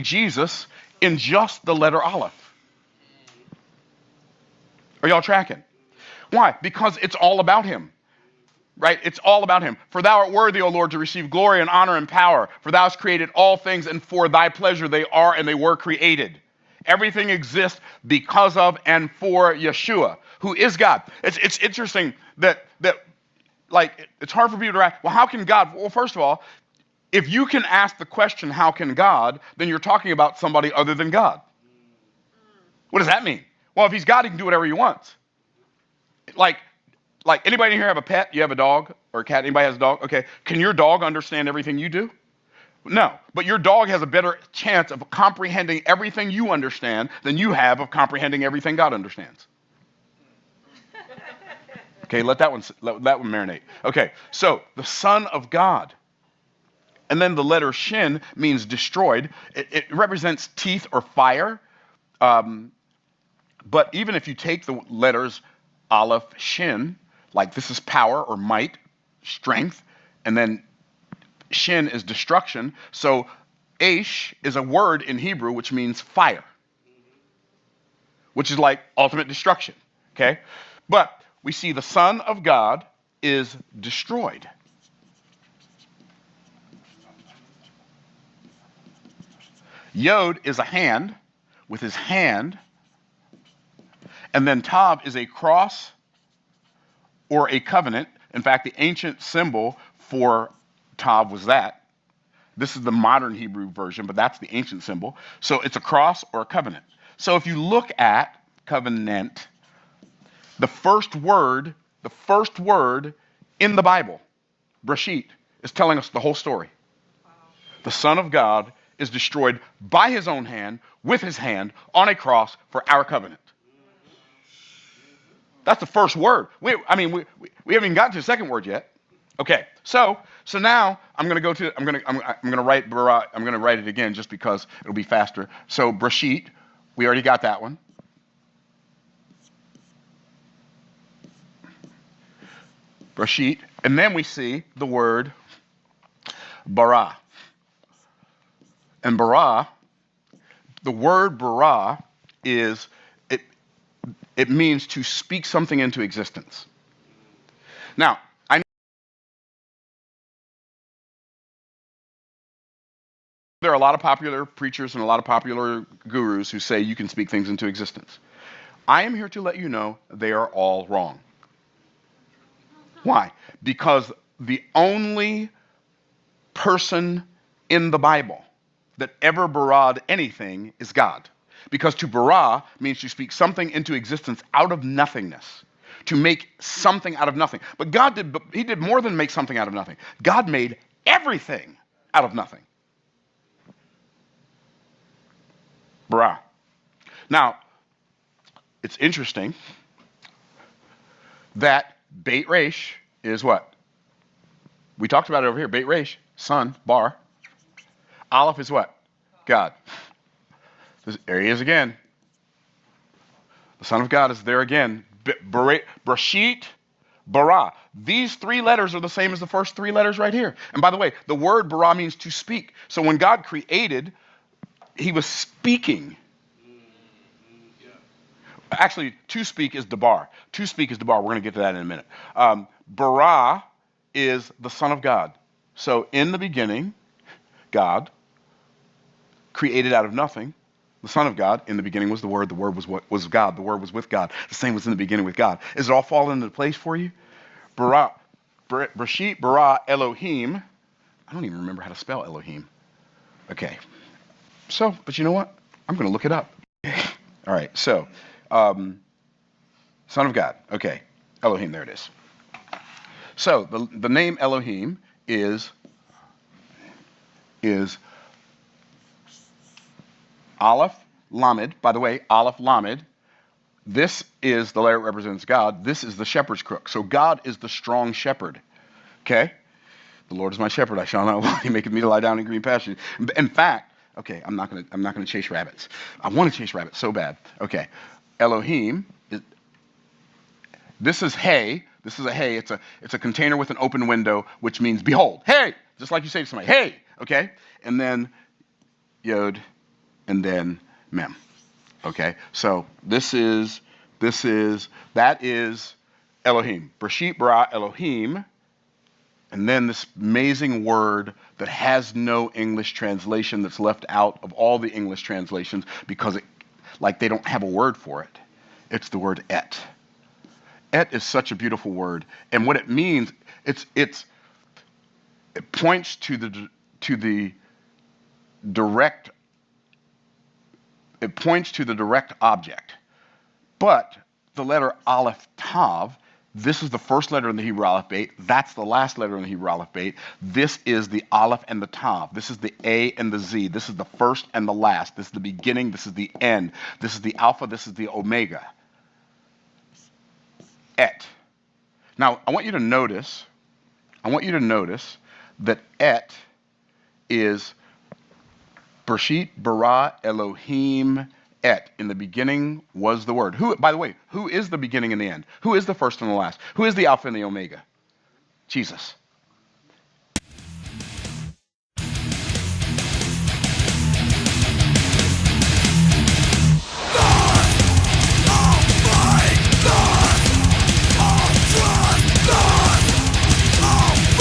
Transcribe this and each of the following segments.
Jesus in just the letter Aleph. Are y'all tracking? Why? Because it's all about him. Right? It's all about him. For thou art worthy, O Lord, to receive glory and honor and power. For thou hast created all things, and for thy pleasure they are and they were created. Everything exists because of and for Yeshua, who is God. It's interesting that like it's hard for people to ask, well, how can God? Well, first of all, if you can ask the question, how can God, then you're talking about somebody other than God. What does that mean? Well, if he's God, he can do whatever he wants. Like anybody here have a pet? You have a dog or a cat? Anybody has a dog? Okay. Can your dog understand everything you do? No. But your dog has a better chance of comprehending everything you understand than you have of comprehending everything God understands. Okay, let that one marinate. Okay, so the Son of God. And then the letter Shin means destroyed. It represents teeth or fire. But even if you take the letters Aleph, Shin, like this is power or might, strength, and then Shin is destruction. So Aish is a word in Hebrew which means fire, which is like ultimate destruction. Okay? But we see the Son of God is destroyed. Yod is a hand with his hand, and then Tav is a cross or a covenant. In fact, the ancient symbol for Tav was that. This is the modern Hebrew version, but that's the ancient symbol. So it's a cross or a covenant. So if you look at covenant, the first word in the Bible, Breshit, is telling us the whole story. Wow. The Son of God is destroyed by his own hand, with his hand, on a cross for our covenant. That's the first word. We haven't even gotten to the second word yet. Okay, so now I'm gonna write bara. I'm gonna write it again just because it'll be faster. So Breshit, we already got that one. Breshit, and then we see the word bara. And bara, the word bara is it means to speak something into existence. Now, I know there are a lot of popular preachers and a lot of popular gurus who say you can speak things into existence. I am here to let you know they are all wrong. Why? Because the only person in the Bible that ever bara'd anything is God. Because to bara means to speak something into existence out of nothingness. To make something out of nothing. But he did more than make something out of nothing. God made everything out of nothing. Bara. Now, it's interesting that Beit Resh is what? We talked about it over here. Beit Resh, son, bar. Aleph is what? God. There he is again. The Son of God is there again. Breshit, bara. These three letters are the same as the first three letters right here. And by the way, the word bara means to speak. So when God created, he was speaking. Actually, to speak is debar. To speak is debar. We're going to get to that in a minute. Bara is the Son of God. So in the beginning, God created out of nothing. The Son of God, in the beginning was the Word was God, the Word was with God. The same was in the beginning with God. Does it all fall into place for you? Breshit bara Elohim. I don't even remember how to spell Elohim. Okay. So, but you know what? I'm going to look it up. All right, so, Son of God. Okay, Elohim, there it is. So, the name Elohim is Aleph Lamed. By the way, Aleph Lamed. This is the letter that represents God. This is the shepherd's crook. So God is the strong shepherd. Okay? The Lord is my shepherd. I shall not want. He maketh me to lie down in green pastures. In fact, okay, I'm not gonna chase rabbits. I want to chase rabbits so bad. Okay. Elohim. This is hay. This is a hay. It's a container with an open window, which means behold. Hey! Just like you say to somebody, hey! Okay? And then Yod, and then Mem. Okay, so that is Elohim. Bereshit bara Elohim, and then this amazing word that has no English translation, that's left out of all the English translations because they don't have a word for it. It's the word et. Et is such a beautiful word, and what it means, it points to the direct. It points to the direct object. But the letter Aleph Tav, this is the first letter in the Hebrew alphabet. That's the last letter in the Hebrew alphabet. This is the Aleph and the Tav. This is the A and the Z. This is the first and the last. This is the beginning. This is the end. This is the Alpha. This is the Omega. Et. Now, I want you to notice that et is Bereshit bara Elohim et. In the beginning was the Word. Who, by the way, who is the beginning and the end? Who is the first and the last? Who is the Alpha and the Omega? Jesus.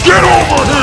Get over here!